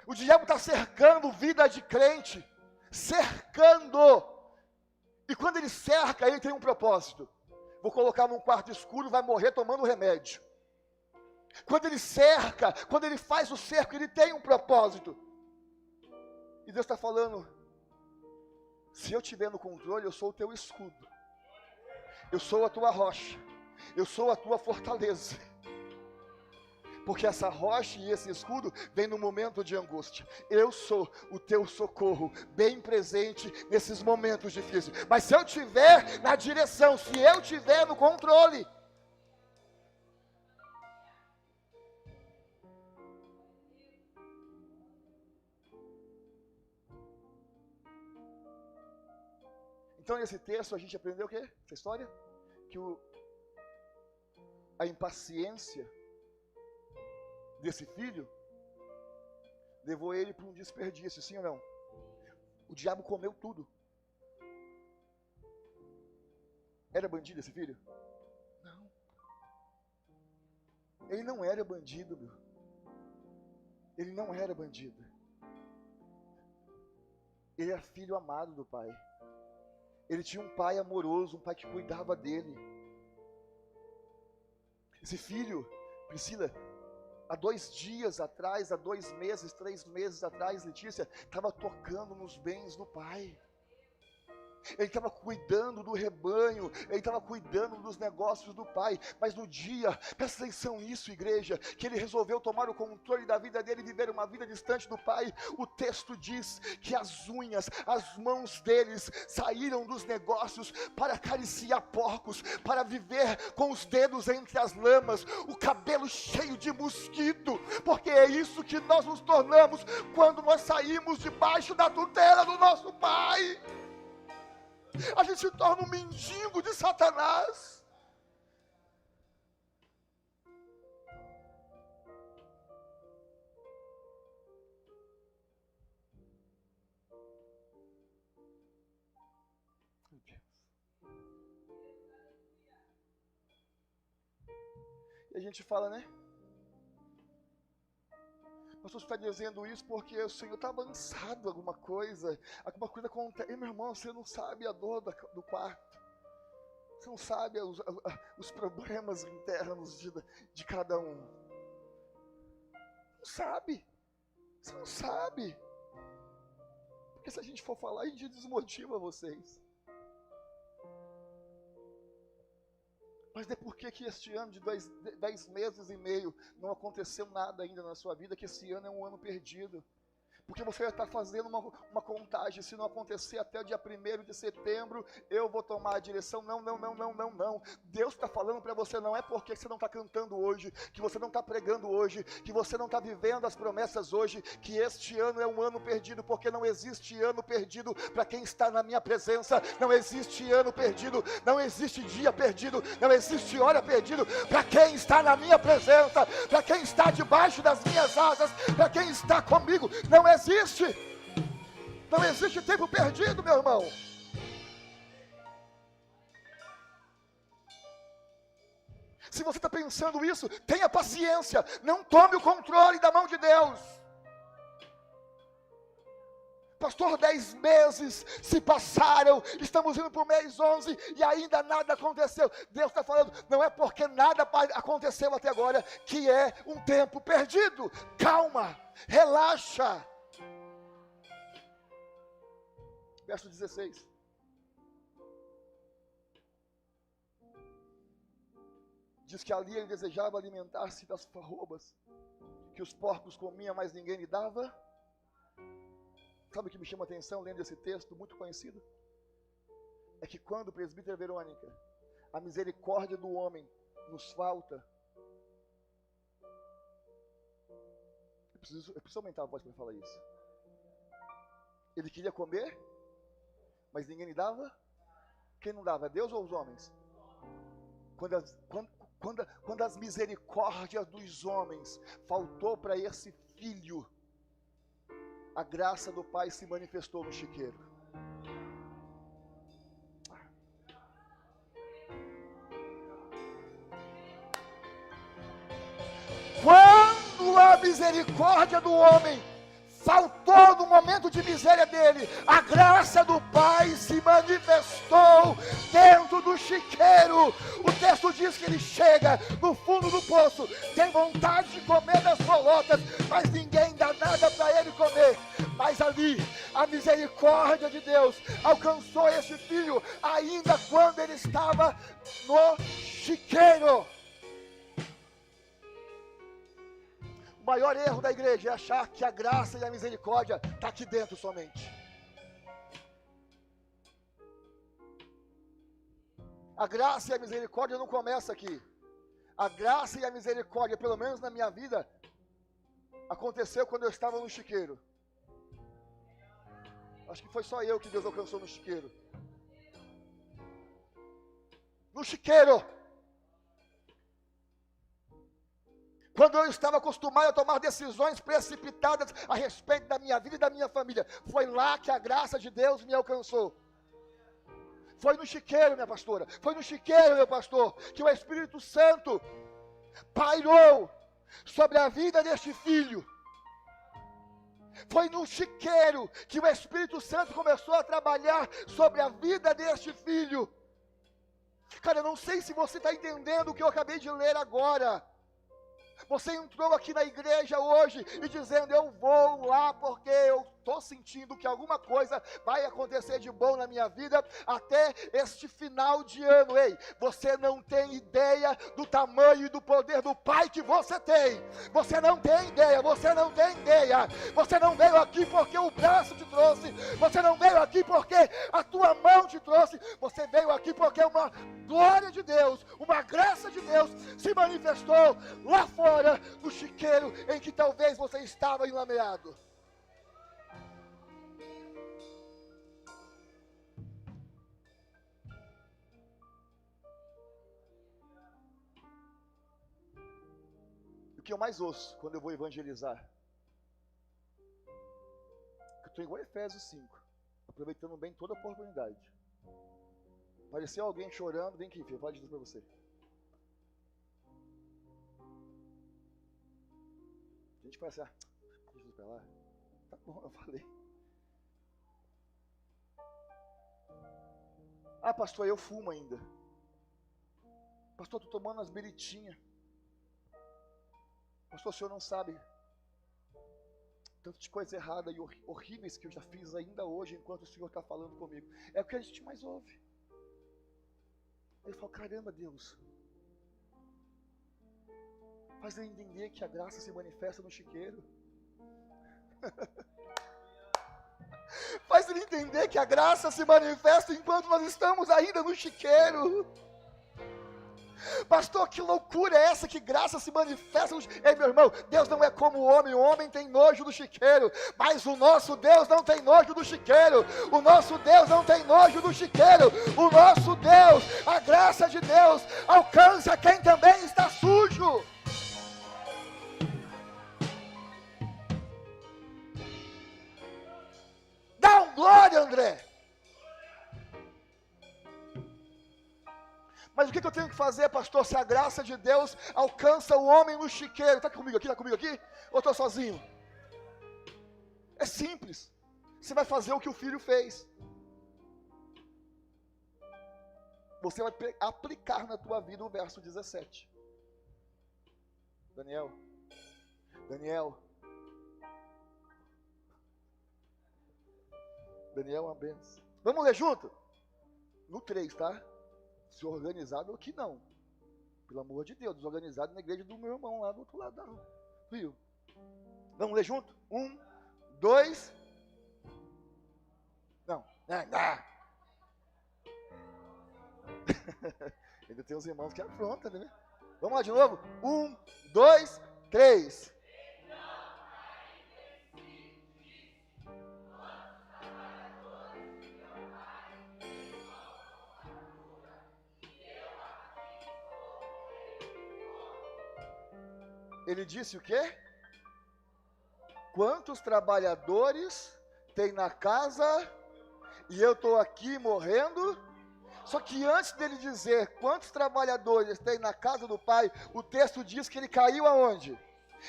O diabo está cercando vida de crente, cercando. E quando ele cerca, ele tem um propósito. Vou colocar num quarto escuro, vai morrer tomando remédio. Quando ele cerca, quando ele faz o cerco, ele tem um propósito. E Deus está falando, se eu estiver no controle, eu sou o teu escudo. Eu sou a tua rocha. Eu sou a tua fortaleza. Porque essa rocha e esse escudo vem no momento de angústia. Eu sou o teu socorro, bem presente nesses momentos difíceis. Mas se eu estiver na direção, se eu estiver no controle, então nesse texto a gente aprendeu o quê? Essa história? Que a impaciência desse filho levou ele para um desperdício, sim ou não? O diabo comeu tudo. Era bandido esse filho? Não. Ele não era bandido, meu. Ele não era bandido. Ele era filho amado do pai. Ele tinha um pai amoroso, um pai que cuidava dele. Esse filho, Priscila, há 2 dias atrás, há 2 meses, 3 meses atrás, Letícia, estava tocando nos bens do pai. Ele estava cuidando do rebanho, ele estava cuidando dos negócios do pai, mas no dia, presta atenção nisso, igreja, que ele resolveu tomar o controle da vida dele e viver uma vida distante do pai. O texto diz que as unhas, as mãos deles saíram dos negócios para acariciar porcos, para viver com os dedos entre as lamas, o cabelo cheio de mosquito, porque é isso que nós nos tornamos quando nós saímos debaixo da tutela do nosso pai. A gente se torna um mendigo de Satanás. Meu Deus. E a gente fala, né? O pastor está dizendo isso porque o Senhor está avançado alguma coisa acontece. E meu irmão, você não sabe a dor do quarto. Você não sabe os problemas internos de cada um. Não sabe. Você não sabe. Porque se a gente for falar, a gente desmotiva vocês. Mas é porque que este ano de 10 meses e meio não aconteceu nada ainda na sua vida, que esse ano é um ano perdido. Porque você já está fazendo uma contagem, se não acontecer até o dia 1º de setembro, eu vou tomar a direção. Não. Deus está falando para você, não é porque você não está cantando hoje, que você não está pregando hoje, que você não está vivendo as promessas hoje, que este ano é um ano perdido, porque não existe ano perdido para quem está na minha presença, não existe ano perdido, não existe dia perdido, não existe hora perdido, para quem está na minha presença, para quem está debaixo das minhas asas, para quem está comigo, não existe tempo perdido, meu irmão. Se você está pensando isso, tenha paciência, não tome o controle da mão de Deus. Pastor, 10 meses se passaram, estamos indo para o mês 11 e ainda nada aconteceu. Deus está falando, não é porque nada aconteceu até agora que é um tempo perdido. Calma, relaxa. Verso 16. Diz que ali ele desejava alimentar-se das farrobas que os porcos comiam, mas ninguém lhe dava. Sabe o que me chama a atenção lendo esse texto muito conhecido? É que quando, presbítera Verônica, a misericórdia do homem nos falta, eu preciso aumentar a voz para falar isso. Ele queria comer, mas ninguém lhe dava. Quem não dava? Deus ou os homens? Quando as misericórdias dos homens faltou para esse filho, a graça do Pai se manifestou no chiqueiro. Quando a misericórdia do homem faltou no momento de miséria dele, a graça do Pai se manifestou dentro do chiqueiro. O texto diz que ele chega no fundo do poço, tem vontade de comer das bolotas, mas ninguém dá nada para ele comer. Mas ali, a misericórdia de Deus alcançou esse filho, ainda quando ele ele estava no chiqueiro. maior erro da igreja é achar que a graça e a misericórdia está aqui dentro somente. A graça e a misericórdia não começam aqui. A graça e a misericórdia, pelo menos na minha vida, aconteceu quando eu estava no chiqueiro. Acho que foi só eu que Deus alcançou no chiqueiro. No chiqueiro. Quando eu estava acostumado a tomar decisões precipitadas a respeito da minha vida e da minha família. Foi lá que a graça de Deus me alcançou. Foi no chiqueiro, minha pastora. Foi no chiqueiro, meu pastor, que o Espírito Santo pairou sobre a vida deste filho. Foi no chiqueiro que o Espírito Santo começou a trabalhar sobre a vida deste filho. Cara, eu não sei se você está entendendo o que eu acabei de ler agora. Você entrou aqui na igreja hoje e dizendo, eu vou lá porque eu estou sentindo que alguma coisa vai acontecer de bom na minha vida até este final de ano. Ei, você não tem ideia do tamanho e do poder do Pai que você tem. Você não tem ideia, você não tem ideia. Você não veio aqui porque o braço te trouxe. Você não veio aqui porque a tua mão te trouxe. Você veio aqui porque uma glória de Deus, uma graça de Deus se manifestou lá fora no chiqueiro em que talvez você estava enlameado. O que eu mais ouço quando eu vou evangelizar? Eu estou igual a Efésios 5, aproveitando bem toda a oportunidade. Apareceu alguém chorando, vem aqui, filho, vou dizer para você. A gente fala assim, deixa eu pra lá. Tá bom, eu falei. Pastor, eu fumo ainda. Pastor, tô tomando umas biritinhas. Pastor, o senhor não sabe tanto de coisa errada e horríveis que eu já fiz ainda hoje, enquanto o senhor está falando comigo. É o que a gente mais ouve. Ele fala, caramba, Deus, faz ele entender que a graça se manifesta no chiqueiro. Faz ele entender que a graça se manifesta enquanto nós estamos ainda no chiqueiro. Pastor, que loucura é essa que graça se manifesta? Ei, meu irmão, Deus não é como o homem tem nojo do chiqueiro, mas o nosso Deus não tem nojo do chiqueiro, o nosso Deus não tem nojo do chiqueiro, o nosso Deus, a graça de Deus alcança quem também está sujo. Dá um glória, André. Mas o que eu tenho que fazer, pastor, se a graça de Deus alcança o homem no chiqueiro? Está comigo aqui? Ou estou sozinho? É simples. Você vai fazer o que o filho fez. Você vai aplicar na tua vida o verso 17. Daniel. Daniel é uma benção. Vamos ler junto? No 3, tá? Desorganizado aqui não. Pelo amor de Deus, desorganizado na igreja do meu irmão lá do outro lado do rio. Vamos ler junto? 1, 2. Não. Ainda tem uns irmãos que afrontam, né? Vamos lá de novo? 1, 2, 3. Ele disse o quê? Quantos trabalhadores tem na casa e eu estou aqui morrendo? Só que antes dele dizer quantos trabalhadores tem na casa do pai, o texto diz que ele caiu aonde?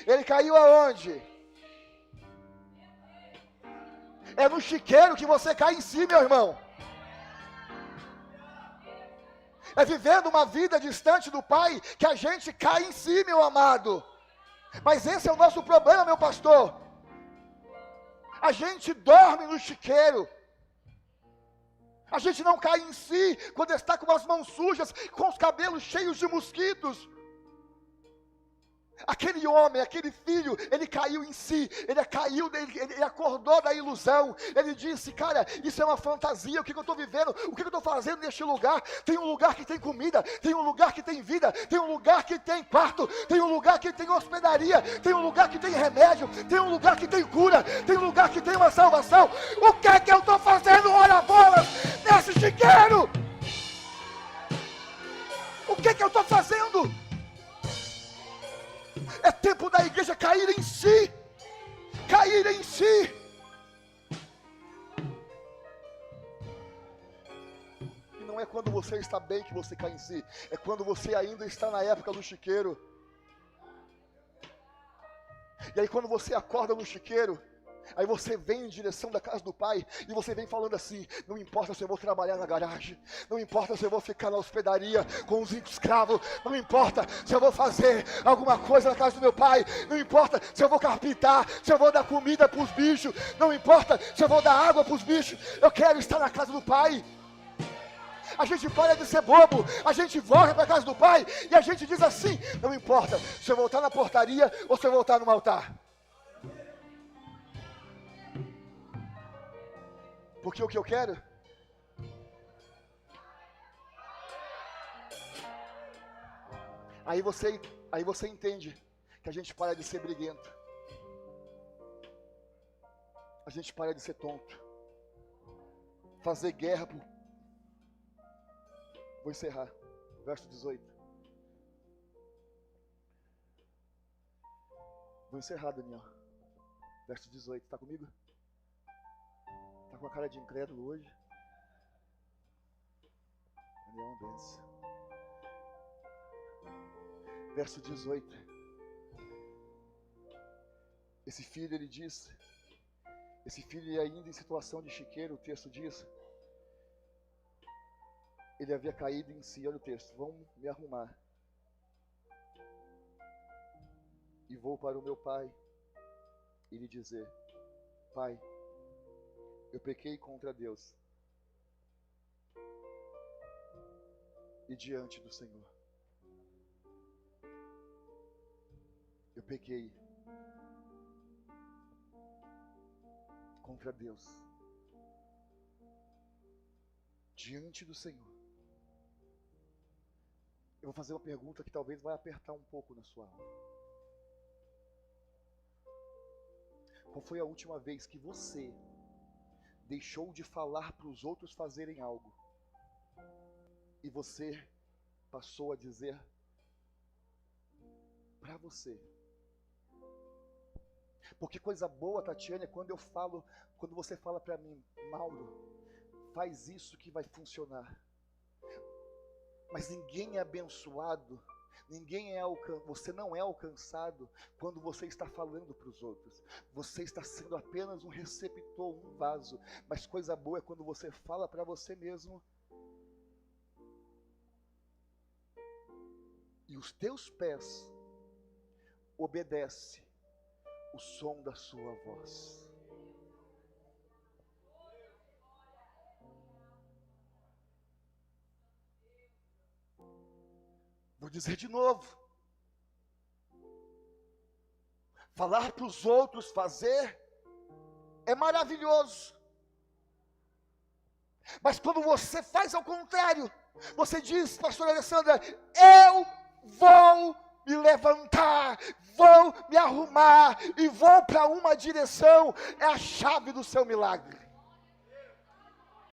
Ele caiu aonde? É no chiqueiro que você cai em si, meu irmão. É vivendo uma vida distante do pai que a gente cai em si, meu amado. Mas esse é o nosso problema, meu pastor. A gente dorme no chiqueiro. A gente não cai em si quando está com as mãos sujas, com os cabelos cheios de mosquitos. Aquele homem, aquele filho, ele caiu em si, ele acordou da ilusão, ele disse, cara, isso é uma fantasia, o que eu estou vivendo, o que eu estou fazendo neste lugar? Tem um lugar que tem comida, tem um lugar que tem vida, tem um lugar que tem quarto, tem um lugar que tem hospedaria, tem um lugar que tem remédio, tem um lugar que tem cura, tem um lugar que tem uma salvação. O que é que eu estou fazendo, ora bolas, nesse chiqueiro? O que é que eu estou fazendo? É tempo da igreja cair em si. Cair em si. E não é quando você está bem que você cai em si. É quando você ainda está na época do chiqueiro. E aí quando você acorda no chiqueiro, aí você vem em direção da casa do Pai, e você vem falando assim, não importa se eu vou trabalhar na garagem, não importa se eu vou ficar na hospedaria com os escravos, não importa se eu vou fazer alguma coisa na casa do meu Pai, não importa se eu vou carpintar, se eu vou dar comida para os bichos, não importa se eu vou dar água para os bichos, eu quero estar na casa do Pai. A gente para de ser bobo, a gente volta para a casa do Pai, e a gente diz assim, não importa se eu voltar na portaria ou se eu voltar no altar. Porque o que eu quero? Aí você entende que a gente para de ser briguento. A gente para de ser tonto. Fazer guerra por... Vou encerrar. Verso 18. Vou encerrar, Daniel. Verso 18. Está comigo? Está com a cara de incrédulo hoje? Daniel, uma benção. Verso 18. Esse filho, ele diz, esse filho ainda em situação de chiqueiro, o texto diz, ele havia caído em si, olha o texto, vamos me arrumar, e vou para o meu pai, e lhe dizer, Pai, eu pequei contra Deus, e diante do Senhor, eu pequei contra Deus, diante do Senhor. Eu vou fazer uma pergunta que talvez vai apertar um pouco na sua alma. Qual foi a última vez que você deixou de falar para os outros fazerem algo e você passou a dizer para você? Porque coisa boa, Tatiana, é quando você fala para mim, Mauro, faz isso que vai funcionar. Mas ninguém é abençoado, você não é alcançado quando você está falando para os outros. Você está sendo apenas um receptor, um vaso. Mas coisa boa é quando você fala para você mesmo. E os teus pés obedecem o som da sua voz. Vou dizer de novo. Falar para os outros fazer é maravilhoso. Mas quando você faz ao contrário, você diz, pastora Alessandra, eu vou me levantar, vou me arrumar e vou para uma direção, é a chave do seu milagre.